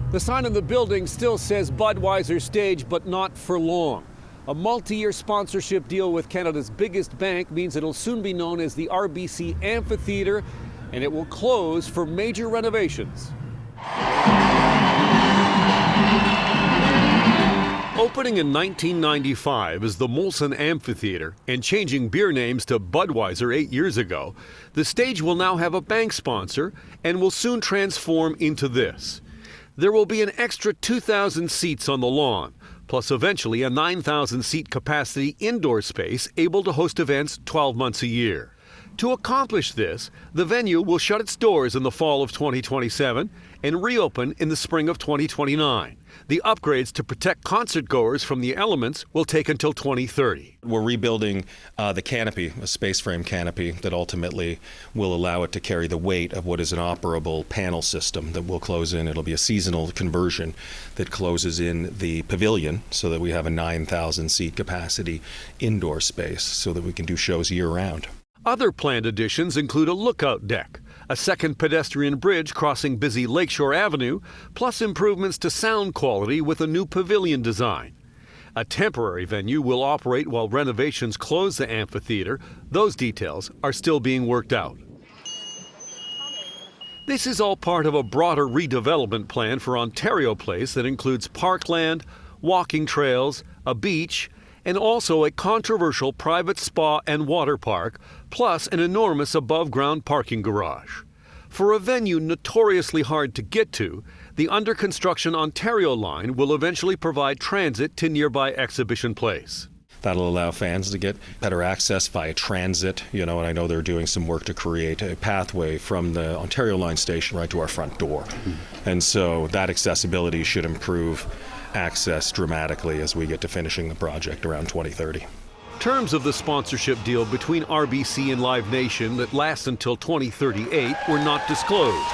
The sign on the building still says Budweiser Stage, but not for long. A multi-year sponsorship deal with Canada's biggest bank means it'll soon be known as the RBC Amphitheatre, and it will close for major renovations. Opening in 1995 as the Molson Amphitheatre and changing beer names to Budweiser 8 years ago, the stage will now have a bank sponsor and will soon transform into this. There will be an extra 2,000 seats on the lawn, plus eventually a 9,000 seat capacity indoor space able to host events 12 months a year. To accomplish this, the venue will shut its doors in the fall of 2027 and reopen in the spring of 2029. The upgrades to protect concertgoers from the elements will take until 2030. We're rebuilding the canopy, a space frame canopy that ultimately will allow it to carry the weight of what is an operable panel system that will close in. It'll be a seasonal conversion that closes in the pavilion so that we have a 9,000 seat capacity indoor space so that we can do shows year round. Other planned additions include a lookout deck, a second pedestrian bridge crossing busy Lakeshore Avenue, plus improvements to sound quality with a new pavilion design. A temporary venue will operate while renovations close the amphitheater. Those details are still being worked out. This is all part of a broader redevelopment plan for Ontario Place that includes parkland, walking trails, a beach, and also a controversial private spa and water park, plus an enormous above-ground parking garage. For a venue notoriously hard to get to, the under-construction Ontario line will eventually provide transit to nearby Exhibition Place. That'll allow fans to get better access via transit, and I know they're doing some work to create a pathway from the Ontario line station right to our front door. And so that accessibility should improve access dramatically as we get to finishing the project around 2030. Terms of the sponsorship deal between RBC and Live Nation that lasts until 2038 were not disclosed.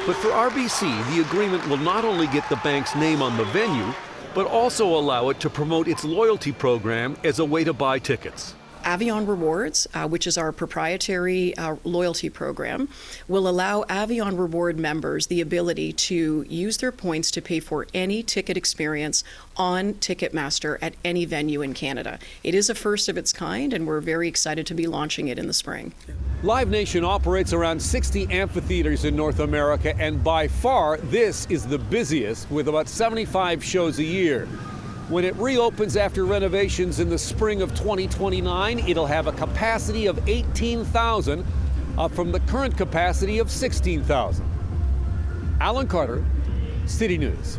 But for RBC, the agreement will not only get the bank's name on the venue, but also allow it to promote its loyalty program as a way to buy tickets. Avion Rewards, which is our proprietary loyalty program, will allow Avion Reward members the ability to use their points to pay for any ticket experience on Ticketmaster at any venue in Canada. It is a first of its kind, and we're very excited to be launching it in the spring. Live Nation operates around 60 amphitheaters in North America, and by far, this is the busiest, with about 75 shows a year. When it reopens after renovations in the spring of 2029, it'll have a capacity of 18,000, up from the current capacity of 16,000. Alan Carter, City News.